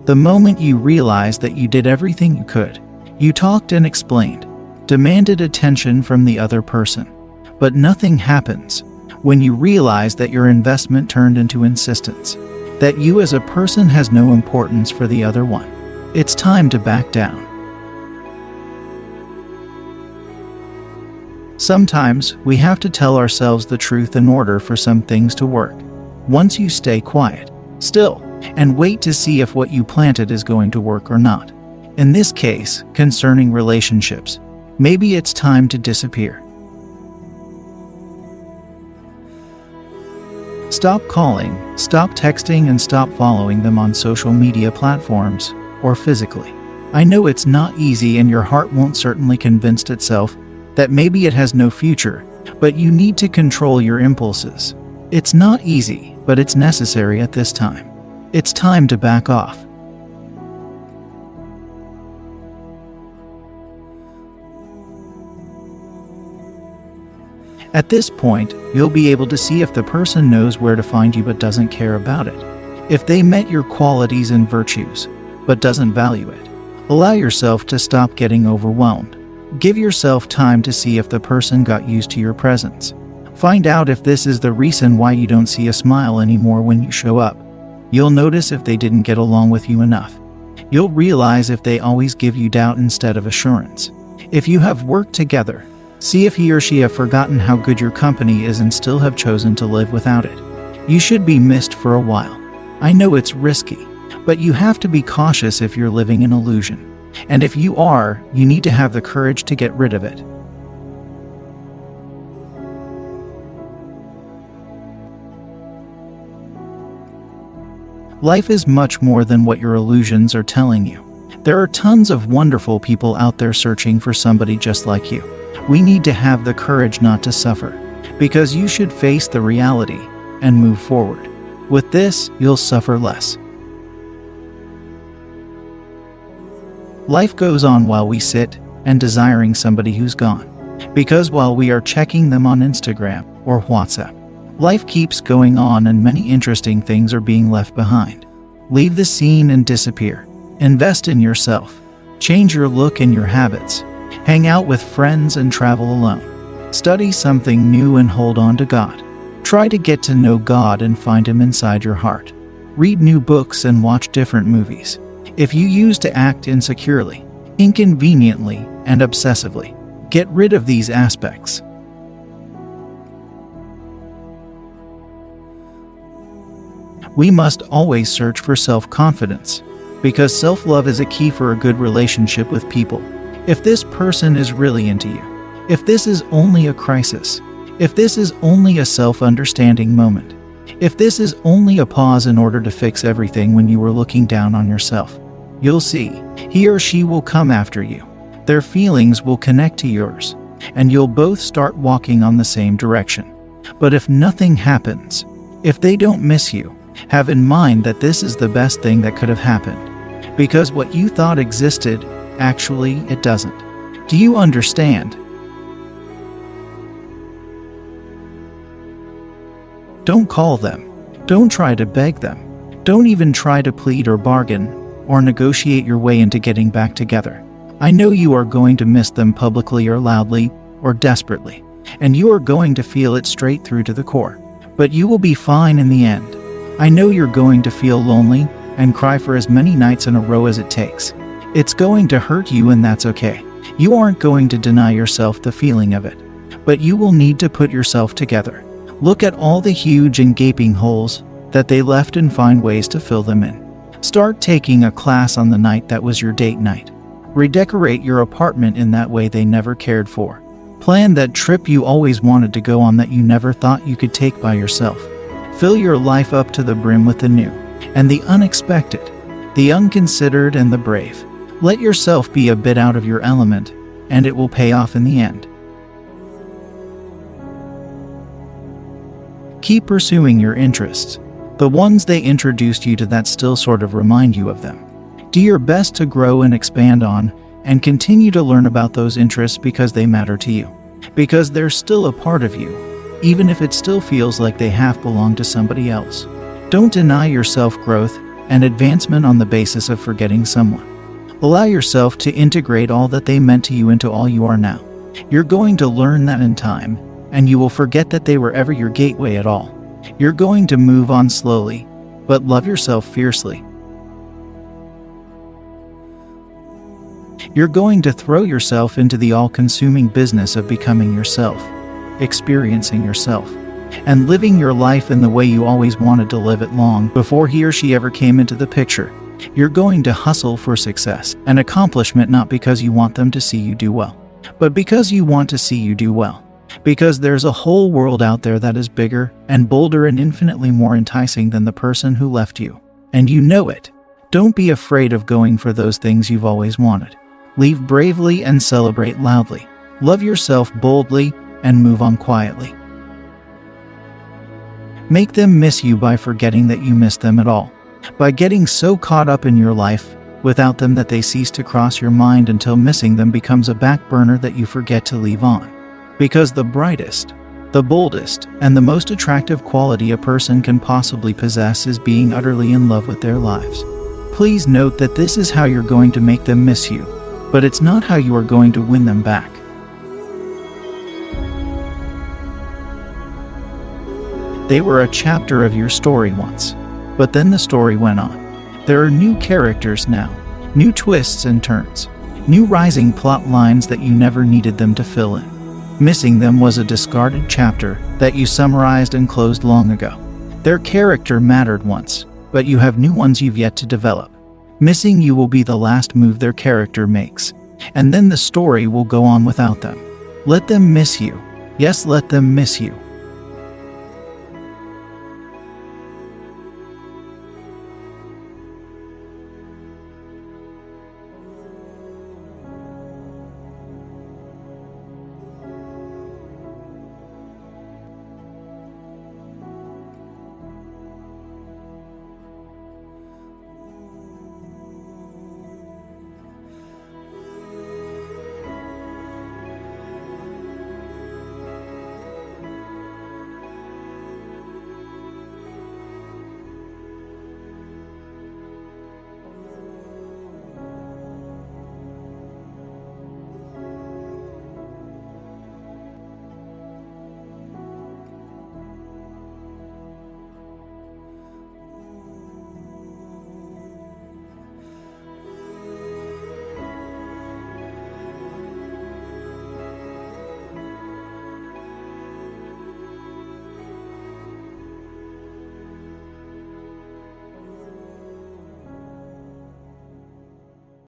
The moment you realize that you did everything you could, you talked and explained, demanded attention from the other person, but nothing happens. When you realize that your investment turned into insistence, that you as a person has no importance for the other one, it's time to back down. Sometimes we have to tell ourselves the truth in order for some things to work. Once you stay quiet, still, and wait to see if what you planted is going to work or not. In this case, concerning relationships, maybe it's time to disappear. Stop calling, stop texting, and stop following them on social media platforms or physically. I know it's not easy, and your heart won't certainly convince itself that maybe it has no future, but you need to control your impulses. It's not easy, but it's necessary at this time. It's time to back off. At this point, you'll be able to see if the person knows where to find you but doesn't care about it. If they met your qualities and virtues, but doesn't value it. Allow yourself to stop getting overwhelmed. Give yourself time to see if the person got used to your presence. Find out if this is the reason why you don't see a smile anymore when you show up. You'll notice if they didn't get along with you enough. You'll realize if they always give you doubt instead of assurance. If you have worked together, see if he or she have forgotten how good your company is and still have chosen to live without it. You should be missed for a while. I know it's risky, but you have to be cautious if you're living an illusion. And if you are, you need to have the courage to get rid of it. Life is much more than what your illusions are telling you. There are tons of wonderful people out there searching for somebody just like you. We need to have the courage not to suffer, because you should face the reality and move forward. With this, you'll suffer less. Life goes on while we sit and desiring somebody who's gone. Because while we are checking them on Instagram or WhatsApp, life keeps going on and many interesting things are being left behind. Leave the scene and disappear. Invest in yourself. Change your look and your habits. Hang out with friends and travel alone. Study something new and hold on to God. Try to get to know God and find Him inside your heart. Read new books and watch different movies. If you used to act insecurely, inconveniently, and obsessively, get rid of these aspects. We must always search for self-confidence, because self-love is a key for a good relationship with people. If this person is really into you, if this is only a crisis, if this is only a self-understanding moment, if this is only a pause in order to fix everything when you were looking down on yourself, you'll see, he or she will come after you. Their feelings will connect to yours, and you'll both start walking on the same direction. But if nothing happens, if they don't miss you, have in mind that this is the best thing that could have happened. Because what you thought existed, actually, it doesn't. Do you understand? Don't call them. Don't try to beg them. Don't even try to plead or bargain or negotiate your way into getting back together. I know you are going to miss them publicly or loudly or desperately, and you are going to feel it straight through to the core. But you will be fine in the end. I know you're going to feel lonely and cry for as many nights in a row as it takes. It's going to hurt you, and that's okay. You aren't going to deny yourself the feeling of it, but you will need to put yourself together. Look at all the huge and gaping holes that they left and find ways to fill them in. Start taking a class on the night that was your date night. Redecorate your apartment in that way they never cared for. Plan that trip you always wanted to go on that you never thought you could take by yourself. Fill your life up to the brim with the new and the unexpected, the unconsidered and the brave. Let yourself be a bit out of your element, and it will pay off in the end. Keep pursuing your interests, the ones they introduced you to that still sort of remind you of them. Do your best to grow and expand on, and continue to learn about those interests because they matter to you. Because they're still a part of you, even if it still feels like they half belong to somebody else. Don't deny yourself growth, and advancement on the basis of forgetting someone. Allow yourself to integrate all that they meant to you into all you are now. You're going to learn that in time, and you will forget that they were ever your gateway at all. You're going to move on slowly, but love yourself fiercely. You're going to throw yourself into the all-consuming business of becoming yourself, experiencing yourself, and living your life in the way you always wanted to live it long before he or she ever came into the picture. You're going to hustle for success and accomplishment, not because you want them to see you do well, but because you want to see you do well. Because there's a whole world out there that is bigger and bolder and infinitely more enticing than the person who left you. And you know it. Don't be afraid of going for those things you've always wanted. Leave bravely and celebrate loudly. Love yourself boldly and move on quietly. Make them miss you by forgetting that you miss them at all. By getting so caught up in your life without them that they cease to cross your mind until missing them becomes a back burner that you forget to leave on. Because the brightest, the boldest, and the most attractive quality a person can possibly possess is being utterly in love with their lives. Please note that this is how you're going to make them miss you, but it's not how you are going to win them back. They were a chapter of your story once, but then the story went on. There are new characters now, new twists and turns, new rising plot lines that you never needed them to fill in. Missing them was a discarded chapter that you summarized and closed long ago. Their character mattered once, but you have new ones you've yet to develop. Missing you will be the last move their character makes, and then the story will go on without them. Let them miss you. Yes, let them miss you.